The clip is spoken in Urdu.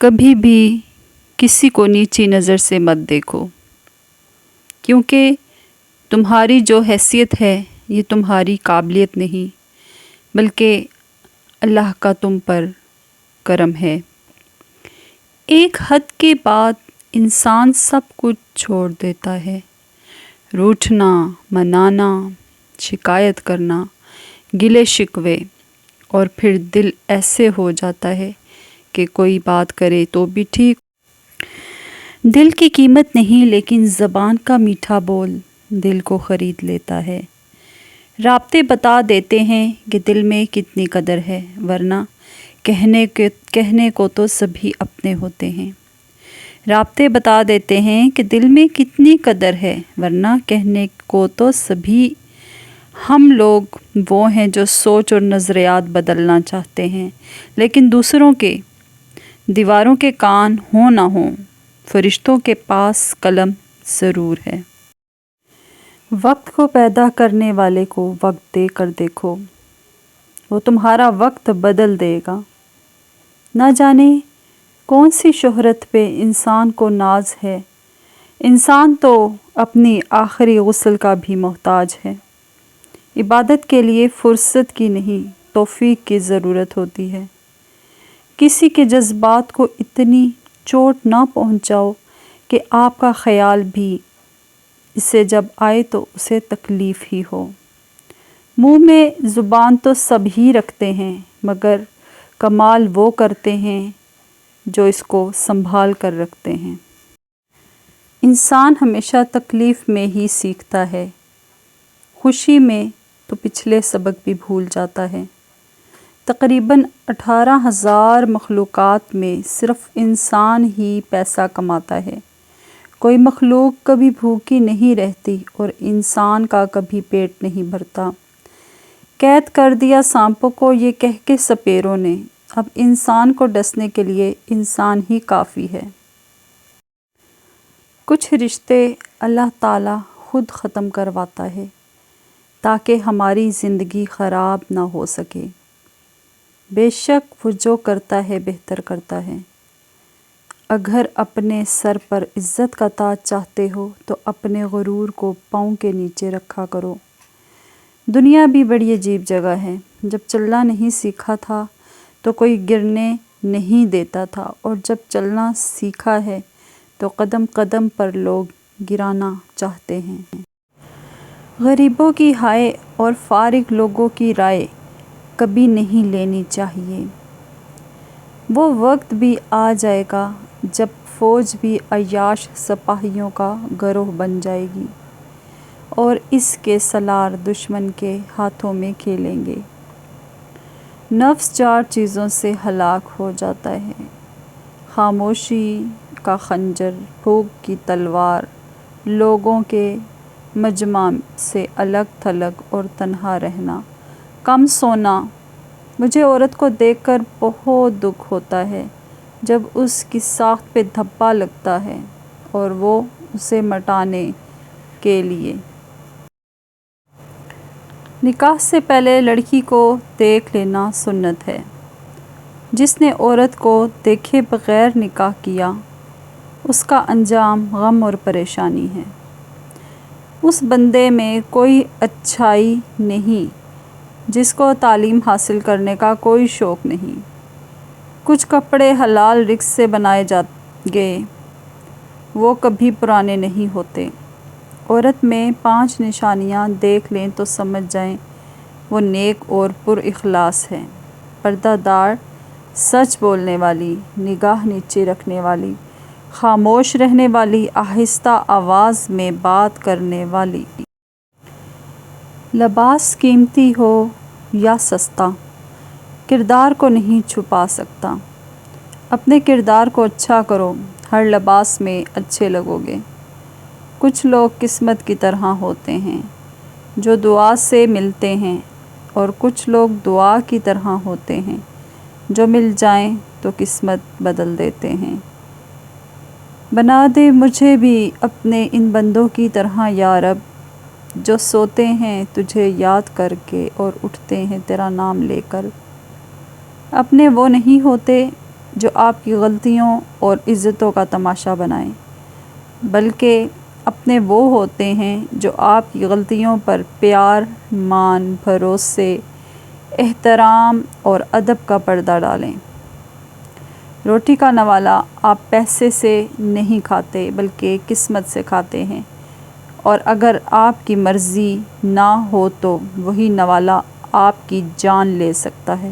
کبھی بھی کسی کو نیچی نظر سے مت دیکھو، کیونکہ تمہاری جو حیثیت ہے یہ تمہاری قابلیت نہیں بلکہ اللہ کا تم پر کرم ہے۔ ایک حد کے بعد انسان سب کچھ چھوڑ دیتا ہے، روٹھنا، منانا، شکایت کرنا، گلے شکوے، اور پھر دل ایسے ہو جاتا ہے کہ کوئی بات کرے تو بھی ٹھیک۔ دل کی قیمت نہیں لیکن زبان کا میٹھا بول دل کو خرید لیتا ہے۔ رابطے بتا دیتے ہیں کہ دل میں کتنی قدر ہے، ورنہ کہنے کو تو سبھی اپنے ہوتے ہیں۔ رابطے بتا دیتے ہیں کہ دل میں کتنی قدر ہے، ورنہ کہنے کو تو سبھی۔ ہم لوگ وہ ہیں جو سوچ اور نظریات بدلنا چاہتے ہیں، لیکن دوسروں کے دیواروں کے کان ہوں نہ ہوں، فرشتوں کے پاس قلم ضرور ہے۔ وقت کو پیدا کرنے والے کو وقت دے کر دیکھو، وہ تمہارا وقت بدل دے گا۔ نہ جانے کون سی شہرت پہ انسان کو ناز ہے، انسان تو اپنی آخری غسل کا بھی محتاج ہے۔ عبادت کے لیے فرصت کی نہیں توفیق کی ضرورت ہوتی ہے۔ کسی کے جذبات کو اتنی چوٹ نہ پہنچاؤ کہ آپ کا خیال بھی اسے جب آئے تو اسے تکلیف ہی ہو۔ منہ میں زبان تو سب ہی رکھتے ہیں، مگر کمال وہ کرتے ہیں جو اس کو سنبھال کر رکھتے ہیں۔ انسان ہمیشہ تکلیف میں ہی سیکھتا ہے، خوشی میں تو پچھلے سبق بھی بھول جاتا ہے۔ تقریباً 18,000 مخلوقات میں صرف انسان ہی پیسہ کماتا ہے۔ کوئی مخلوق کبھی بھوکی نہیں رہتی اور انسان کا کبھی پیٹ نہیں بھرتا۔ قید کر دیا سانپوں کو یہ کہہ کے سپیروں نے، اب انسان کو ڈسنے کے لیے انسان ہی کافی ہے۔ کچھ رشتے اللہ تعالیٰ خود ختم کرواتا ہے تاکہ ہماری زندگی خراب نہ ہو سکے۔ بے شک وہ جو کرتا ہے بہتر کرتا ہے۔ اگر اپنے سر پر عزت کا تاج چاہتے ہو تو اپنے غرور کو پاؤں کے نیچے رکھا کرو۔ دنیا بھی بڑی عجیب جگہ ہے۔ جب چلنا نہیں سیکھا تھا تو کوئی گرنے نہیں دیتا تھا، اور جب چلنا سیکھا ہے تو قدم قدم پر لوگ گرانا چاہتے ہیں۔ غریبوں کی ہائے اور فارغ لوگوں کی رائے کبھی نہیں لینی چاہیے۔ وہ وقت بھی آ جائے گا جب فوج بھی عیاش سپاہیوں کا گروہ بن جائے گی اور اس کے سالار دشمن کے ہاتھوں میں کھیلیں گے۔ نفس 4 چیزوں سے ہلاک ہو جاتا ہے: خاموشی کا خنجر، بھوک کی تلوار، لوگوں کے مجمع سے الگ تھلگ اور تنہا رہنا، کم سونا۔ مجھے عورت کو دیکھ کر بہت دکھ ہوتا ہے جب اس کی ساکھ پہ دھبا لگتا ہے اور وہ اسے مٹانے کے لیے۔ نکاح سے پہلے لڑکی کو دیکھ لینا سنت ہے۔ جس نے عورت کو دیکھے بغیر نکاح کیا اس کا انجام غم اور پریشانی ہے۔ اس بندے میں کوئی اچھائی نہیں جس کو تعلیم حاصل کرنے کا کوئی شوق نہیں۔ کچھ کپڑے حلال رزق سے بنائے گئے، وہ کبھی پرانے نہیں ہوتے۔ عورت میں 5 نشانیاں دیکھ لیں تو سمجھ جائیں وہ نیک اور پر اخلاص ہے: پردہ دار، سچ بولنے والی، نگاہ نیچے رکھنے والی، خاموش رہنے والی، آہستہ آواز میں بات کرنے والی۔ لباس قیمتی ہو یا سستا، کردار کو نہیں چھپا سکتا۔ اپنے کردار کو اچھا کرو، ہر لباس میں اچھے لگو گے۔ کچھ لوگ قسمت کی طرح ہوتے ہیں جو دعا سے ملتے ہیں، اور کچھ لوگ دعا کی طرح ہوتے ہیں جو مل جائیں تو قسمت بدل دیتے ہیں۔ بنا دے مجھے بھی اپنے ان بندوں کی طرح یا رب، جو سوتے ہیں تجھے یاد کر کے اور اٹھتے ہیں تیرا نام لے کر۔ اپنے وہ نہیں ہوتے جو آپ کی غلطیوں اور عزتوں کا تماشا بنائیں، بلکہ اپنے وہ ہوتے ہیں جو آپ کی غلطیوں پر پیار، مان، بھروسے، احترام اور ادب کا پردہ ڈالیں۔ روٹی کا نوالا آپ پیسے سے نہیں کھاتے بلکہ قسمت سے کھاتے ہیں، اور اگر آپ کی مرضی نہ ہو تو وہی نوالا آپ کی جان لے سکتا ہے۔